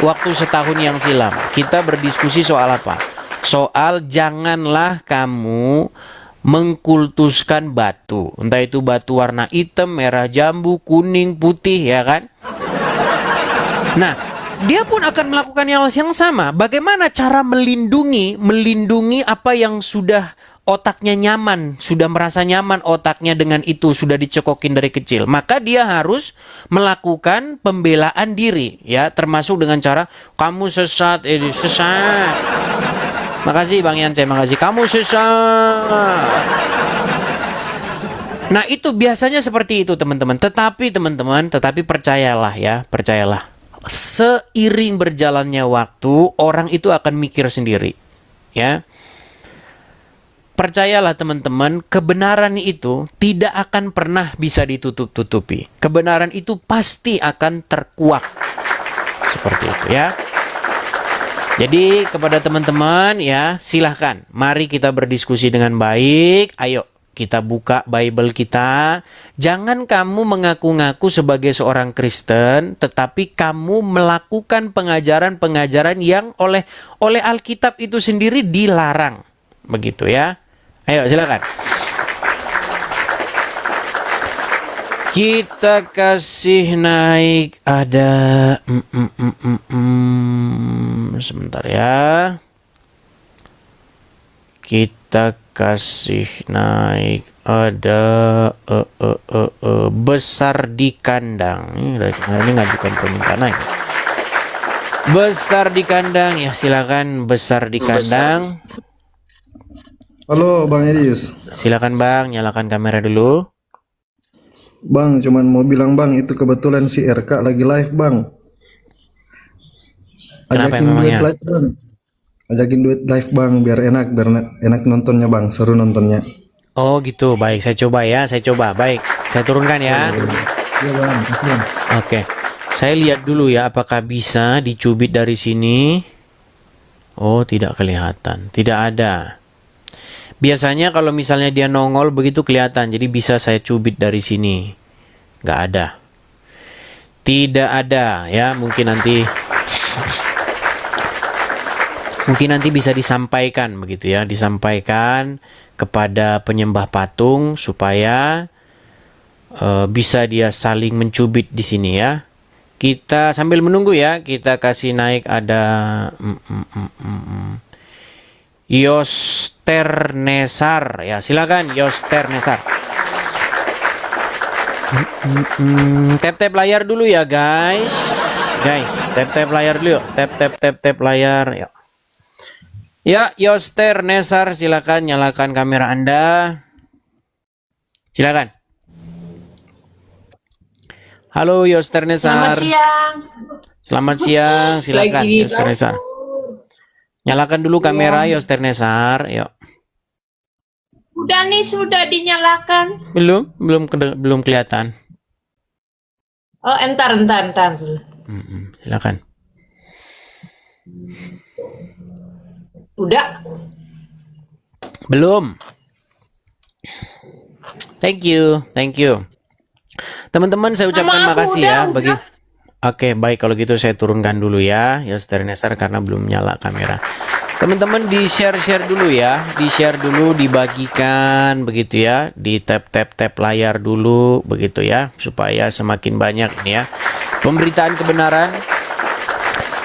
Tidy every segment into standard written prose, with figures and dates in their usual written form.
waktu setahun yang silam. Kita berdiskusi soal apa? Soal janganlah kamu mengkultuskan batu. Entah itu batu warna hitam, merah jambu, kuning, putih, ya kan? Nah, dia pun akan melakukan hal yang sama. Bagaimana cara melindungi apa yang sudah otaknya nyaman, sudah merasa nyaman otaknya dengan itu, sudah dicekokin dari kecil. Maka dia harus melakukan pembelaan diri, ya, termasuk dengan cara kamu sesat, sesat. Makasih Bang Yance, makasih. Kamu sesat. Nah, itu biasanya seperti itu, teman-teman. Tetapi percayalah ya, percayalah. Seiring berjalannya waktu, orang itu akan mikir sendiri, ya. Percayalah teman-teman, kebenaran itu tidak akan pernah bisa ditutup-tutupi. Kebenaran itu pasti akan terkuak. Seperti itu ya. Jadi kepada teman-teman ya, silahkan. Mari kita berdiskusi dengan baik. Ayo kita buka Bible kita. Jangan kamu mengaku-ngaku sebagai seorang Kristen, tetapi kamu melakukan pengajaran-pengajaran yang oleh Alkitab itu sendiri dilarang. Begitu ya. Ayo silakan. Kita kasih naik ada sebentar ya. Kita kasih naik ada besar di kandang. Ini dari kemarin ngajukan permintaan naik. Besar di kandang ya, silakan besar di kandang. Halo Bang Edis. Silakan Bang, nyalakan kamera dulu. Bang, cuman mau bilang Bang, itu kebetulan si RK lagi live Bang. Kenapa Ajakin duet memangnya? live Bang. Ajakin duet live Bang, biar enak nontonnya Bang, seru nontonnya. Oh gitu, baik, saya coba ya, baik, saya turunkan ya. Iya Bang, makasih Bang. Oke, saya lihat dulu ya, apakah bisa dicubit dari sini. Oh, tidak kelihatan, tidak ada. Biasanya kalau misalnya dia nongol begitu kelihatan, jadi bisa saya cubit dari sini. Nggak ada. Tidak ada ya, mungkin nanti bisa disampaikan begitu ya, disampaikan kepada penyembah patung supaya bisa dia saling mencubit di sini ya. Kita sambil menunggu ya, kita kasih naik ada Yosternesar ya, silakan Yosternesar. Tap layar dulu ya guys, tap layar dulu, tap layar ya. Ya, Yosternesar, silakan nyalakan kamera Anda. Silakan. Halo Yosternesar. Selamat siang. Selamat siang, silakan Yosternesar. Nyalakan dulu kamera Yosternesar, yuk. Udah nih, sudah dinyalakan. Belum kelihatan. Oh, entar. Silakan. Udah. Belum. Thank you. Teman-teman, saya ucapkan makasih ya bagi. Oke, baik, kalau gitu saya turunkan dulu ya Yosternesar karena belum nyala kamera. Teman-teman di-share dulu ya, di-share dulu, dibagikan begitu ya, di tap layar dulu begitu ya, supaya semakin banyak ini ya. Pemberitaan kebenaran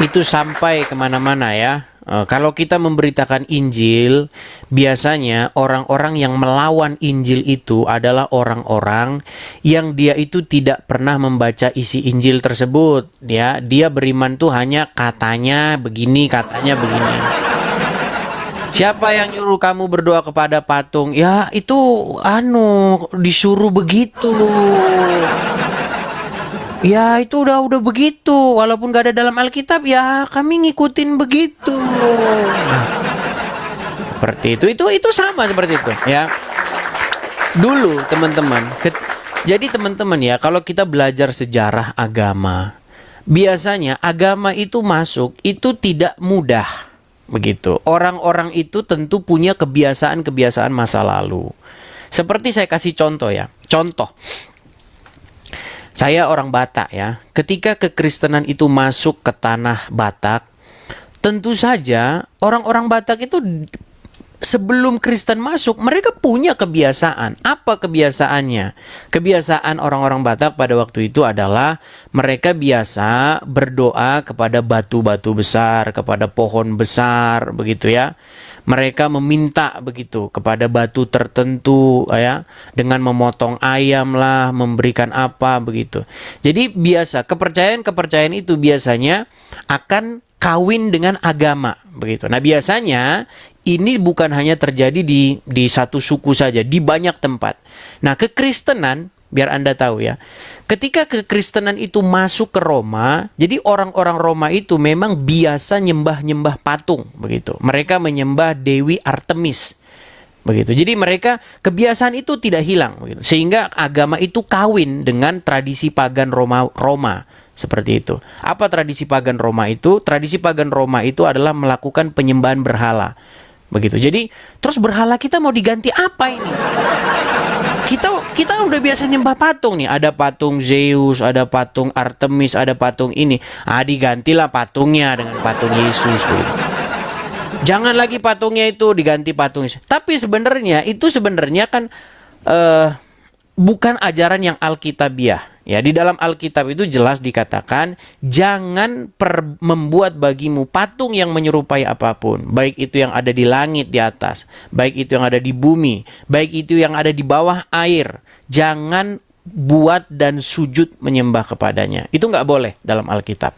itu sampai kemana-mana ya. Kalau kita memberitakan Injil, biasanya orang-orang yang melawan Injil itu adalah orang-orang yang dia itu tidak pernah membaca isi Injil tersebut. Ya, dia beriman tuh hanya katanya begini, katanya begini. Siapa yang nyuruh kamu berdoa kepada patung? Ya, itu disuruh begitu. Ya itu udah begitu, walaupun gak ada dalam Alkitab ya kami ngikutin begitu. Seperti itu sama seperti itu ya. Dulu teman-teman, jadi teman-teman ya, kalau kita belajar sejarah agama, biasanya agama itu masuk itu tidak mudah begitu. Orang-orang itu tentu punya kebiasaan-kebiasaan masa lalu. Seperti saya kasih contoh ya, contoh. Saya orang Batak ya. Ketika kekristenan itu masuk ke tanah Batak, tentu saja orang-orang Batak itu sebelum Kristen masuk, mereka punya kebiasaan. Apa kebiasaannya? Kebiasaan orang-orang Batak pada waktu itu adalah mereka biasa berdoa kepada batu-batu besar, kepada pohon besar, begitu ya. Mereka meminta begitu kepada batu tertentu ya, dengan memotong ayam lah, memberikan apa begitu. Jadi biasa kepercayaan-kepercayaan itu biasanya akan kawin dengan agama begitu. Nah, biasanya ini bukan hanya terjadi di satu suku saja, di banyak tempat. Nah, kekristenan, biar Anda tahu ya, ketika kekristenan itu masuk ke Roma, jadi orang-orang Roma itu memang biasa nyembah-nyembah patung begitu. Mereka menyembah Dewi Artemis begitu. Jadi mereka kebiasaan itu tidak hilang begitu. Sehingga agama itu kawin dengan tradisi pagan Roma seperti itu. Apa tradisi pagan Roma itu? Tradisi pagan Roma itu adalah melakukan penyembahan berhala. Begitu. Jadi, terus berhala kita mau diganti apa ini? Kita udah biasa nyembah patung nih. Ada patung Zeus, ada patung Artemis, ada patung ini. Digantilah patungnya dengan patung Yesus begitu. Jangan lagi patungnya itu diganti patung Yesus. Tapi sebenarnya kan bukan ajaran yang Alkitabiah. Ya, di dalam Alkitab itu jelas dikatakan jangan membuat bagimu patung yang menyerupai apapun, baik itu yang ada di langit di atas, baik itu yang ada di bumi, baik itu yang ada di bawah air. Jangan buat dan sujud menyembah kepadanya. Itu nggak boleh dalam Alkitab.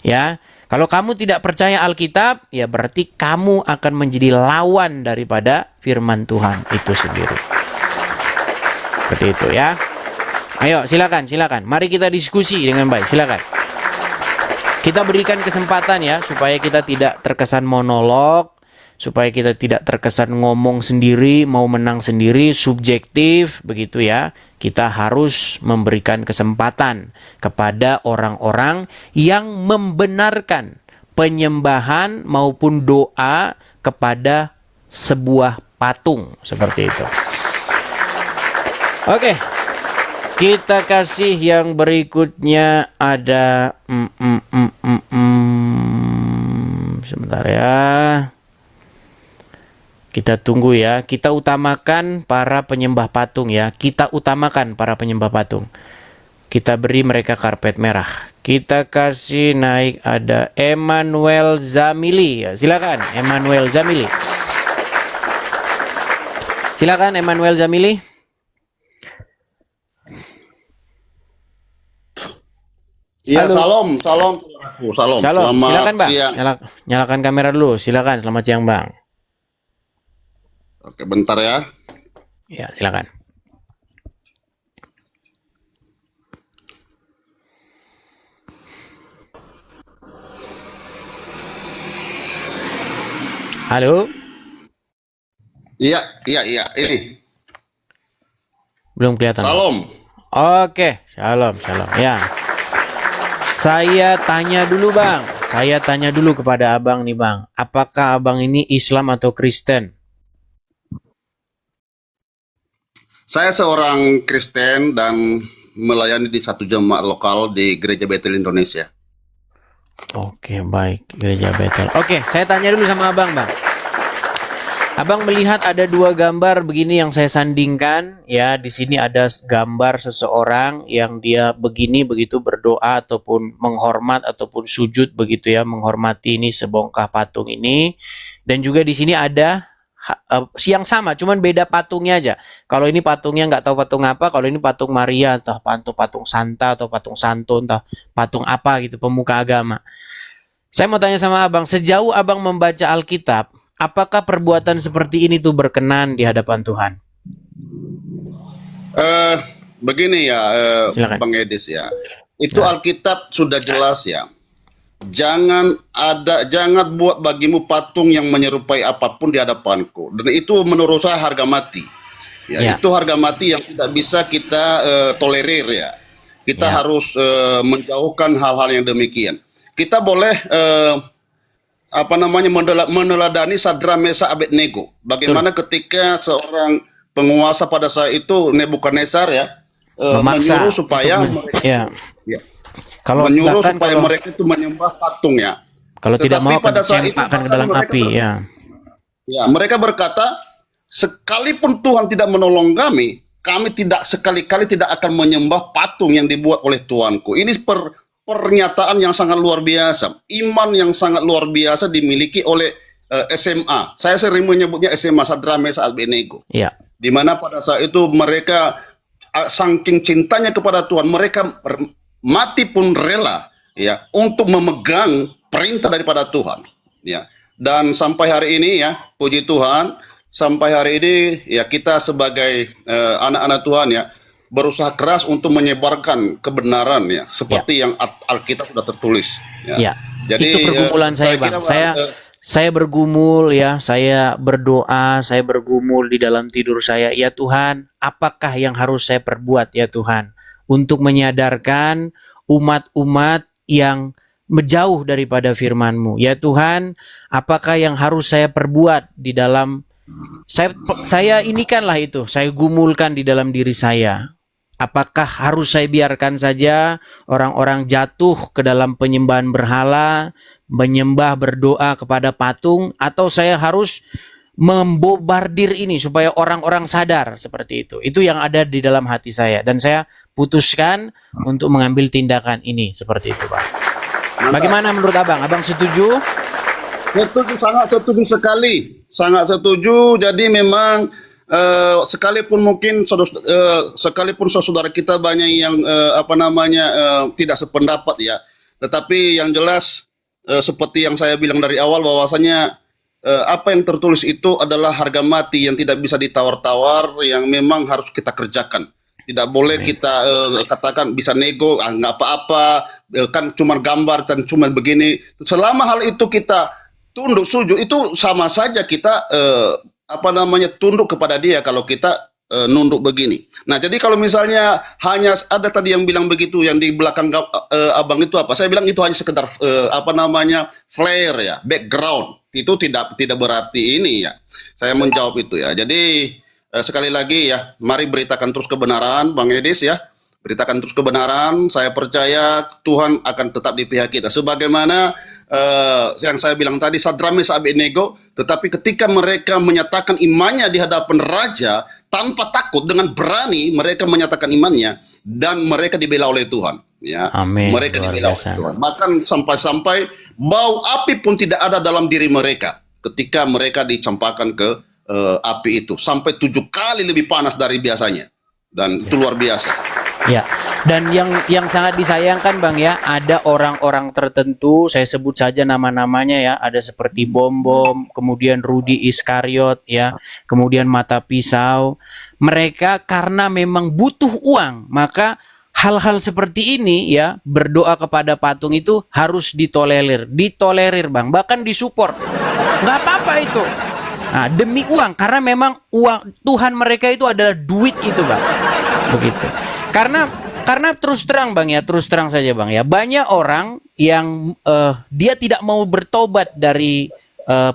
Ya, kalau kamu tidak percaya Alkitab, ya berarti kamu akan menjadi lawan daripada firman Tuhan itu sendiri. Seperti itu ya. Ayo, silakan. Mari kita diskusi dengan baik. Silakan. Kita berikan kesempatan ya, supaya kita tidak terkesan monolog, supaya kita tidak terkesan ngomong sendiri, mau menang sendiri, subjektif, begitu ya. Kita harus memberikan kesempatan kepada orang-orang yang membenarkan penyembahan maupun doa kepada sebuah patung, seperti itu. Oke. Kita kasih yang berikutnya ada sebentar ya. Kita tunggu ya. Kita utamakan para penyembah patung ya. Kita utamakan para penyembah patung. Kita beri mereka karpet merah. Kita kasih naik ada Emmanuel Zamili. Ya, silakan Emmanuel Zamili. Silakan Emmanuel Zamili. Iya, salam. Shalom. Selamat Silakan, Bang. siang. Nyalakan kamera dulu. Silakan. Selamat siang, Bang. Oke, bentar ya. Ya, silakan. Halo? Iya, ini. Belum kelihatan. Salam. Oke, shalom. Ya. Saya tanya dulu, Bang. Saya tanya dulu kepada Abang nih, Bang. Apakah Abang ini Islam atau Kristen? Saya seorang Kristen dan melayani di satu jemaat lokal di Gereja Betel Indonesia. Oke, baik. Gereja Betel. Oke, saya tanya dulu sama Abang, Bang. Abang melihat ada dua gambar begini yang saya sandingkan ya. Di sini ada gambar seseorang yang dia begini begitu berdoa ataupun menghormat ataupun sujud begitu ya, menghormati ini sebongkah patung ini. Dan juga di sini ada yang sama, cuman beda patungnya aja. Kalau ini patungnya nggak tahu patung apa, kalau ini patung Maria atau patung Santa atau patung Santo atau patung apa gitu, pemuka agama. Saya mau tanya sama Abang, sejauh Abang membaca Alkitab, apakah perbuatan seperti ini tuh berkenan di hadapan Tuhan? Begini ya, Silakan. Bang Edis ya. Itu Alkitab sudah jelas ya. Jangan buat bagimu patung yang menyerupai apapun di hadapanku. Dan itu menurut saya harga mati. Ya. Itu harga mati yang tidak bisa kita tolerir ya. Kita harus menjauhkan hal-hal yang demikian. Kita boleh meneladani Sadra Mesa Abednego. Bagaimana ketika seorang penguasa pada saat itu Nebukadnezar ya, Memaksa menyuruh supaya untuk mereka, ya. ya, Kalau menyuruh bahkan supaya kalau mereka itu menyembah patung ya. kalau tidak Tetapi mau akan pada saat itu dicampakkan ke bahkan dalam mereka api ya. ya, mereka berkata, sekalipun Tuhan tidak menolong kami, kami tidak sekali-kali tidak akan menyembah patung yang dibuat oleh Tuanku. Ini pernyataan yang sangat luar biasa. Iman yang sangat luar biasa dimiliki oleh SMA. Saya sering menyebutnya SMA, Sadrak Meshach Abednego. Ya. Di mana pada saat itu mereka saking cintanya kepada Tuhan, mereka mati pun rela ya untuk memegang perintah daripada Tuhan. Ya. Dan sampai hari ini ya, puji Tuhan, sampai hari ini ya kita sebagai anak-anak Tuhan ya berusaha keras untuk menyebarkan kebenaran ya seperti yang Alkitab sudah tertulis ya. Ya. Jadi Itu pergumulan saya, Bang. Saya bergumul ya, saya berdoa, saya bergumul di dalam tidur saya. Ya Tuhan, apakah yang harus saya perbuat ya Tuhan untuk menyadarkan umat-umat yang menjauh daripada firman-Mu. Ya Tuhan, apakah yang harus saya perbuat di dalam saya inikanlah itu, saya gumulkan di dalam diri saya. Apakah harus saya biarkan saja orang-orang jatuh ke dalam penyembahan berhala, menyembah berdoa kepada patung, atau saya harus membombardir ini supaya orang-orang sadar seperti itu. Itu yang ada di dalam hati saya dan saya putuskan untuk mengambil tindakan ini seperti itu, Pak. Bagaimana menurut Abang? Abang setuju? Setuju, sangat setuju sekali, sangat setuju. Jadi memang sekalipun mungkin sekalipun saudara kita banyak yang tidak sependapat ya, tetapi yang jelas seperti yang saya bilang dari awal bahwasanya apa yang tertulis itu adalah harga mati yang tidak bisa ditawar-tawar, yang memang harus kita kerjakan. Tidak boleh kita katakan bisa nego, nggak apa-apa, kan cuma gambar dan cuma begini. Selama hal itu kita tunduk sujud, itu sama saja kita tunduk kepada dia kalau kita nunduk begini. Nah, jadi kalau misalnya hanya ada tadi yang bilang begitu, yang di belakang abang itu apa? Saya bilang itu hanya sekedar flare ya, background. Itu tidak berarti ini ya. Saya menjawab itu ya. Jadi sekali lagi ya, mari beritakan terus kebenaran, Bang Edis ya. Beritakan terus kebenaran. Saya percaya Tuhan akan tetap di pihak kita. Sebagaimana yang saya bilang tadi, Sadrak Meshach Abednego, tetapi ketika mereka menyatakan imannya di hadapan raja tanpa takut, dengan berani mereka menyatakan imannya dan mereka dibela oleh Tuhan ya. Amin. Mereka dibela oleh Tuhan, bahkan sampai-sampai bau api pun tidak ada dalam diri mereka ketika mereka dicampakkan ke api itu, sampai 7 kali lebih panas dari biasanya, dan itu luar biasa ya. Dan yang sangat disayangkan Bang ya, ada orang-orang tertentu, saya sebut saja nama-namanya ya, ada seperti Bom, kemudian Rudi Iskariot ya, kemudian Mata Pisau. Mereka karena memang butuh uang, maka hal-hal seperti ini ya, berdoa kepada patung itu harus ditolerir Bang, bahkan disupport. Nggak apa-apa itu. Nah, demi uang, karena memang uang Tuhan mereka itu adalah duit itu Bang. Begitu. Karena terus terang Bang ya, terus terang saja Bang ya, banyak orang yang dia tidak mau bertobat dari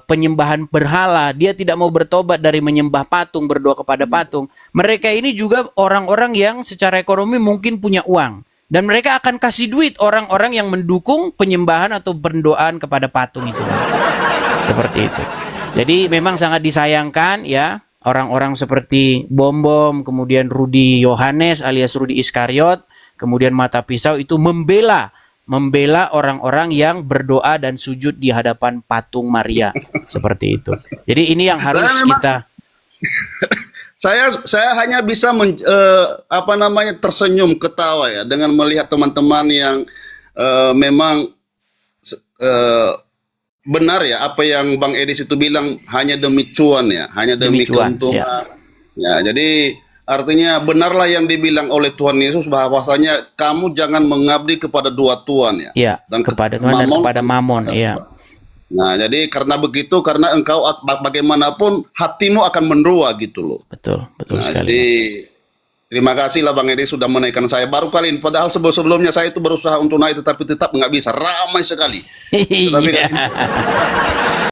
penyembahan berhala, dia tidak mau bertobat dari menyembah patung, berdoa kepada patung. Mereka ini juga orang-orang yang secara ekonomi mungkin punya uang, dan mereka akan kasih duit orang-orang yang mendukung penyembahan atau pendoaan kepada patung itu Bang. Seperti itu. Jadi memang sangat disayangkan ya, orang-orang seperti Bom, kemudian Rudi Yohanes alias Rudi Iskariot, kemudian Mata Pisau itu membela orang-orang yang berdoa dan sujud di hadapan patung Maria seperti itu. Jadi ini yang harus kita. Saya hanya bisa tersenyum ketawa ya dengan melihat teman-teman yang memang benar ya apa yang Bang Edis itu bilang, hanya demi cuan ya, hanya demi keuntungan. Ya, jadi artinya benarlah yang dibilang oleh Tuhan Yesus bahwasanya kamu jangan mengabdi kepada dua tuan ya. Ya, dan kepada Tuhan dan kepada mamon ya. Nah, jadi karena begitu, karena engkau bagaimanapun hatimu akan menrua gitu loh. Betul sekali. Jadi terima kasih lah Bang Edi sudah menaikkan saya baru kali ini. Padahal sebelumnya saya itu berusaha untuk naik tetapi tetap nggak bisa. Ramai sekali. Iya.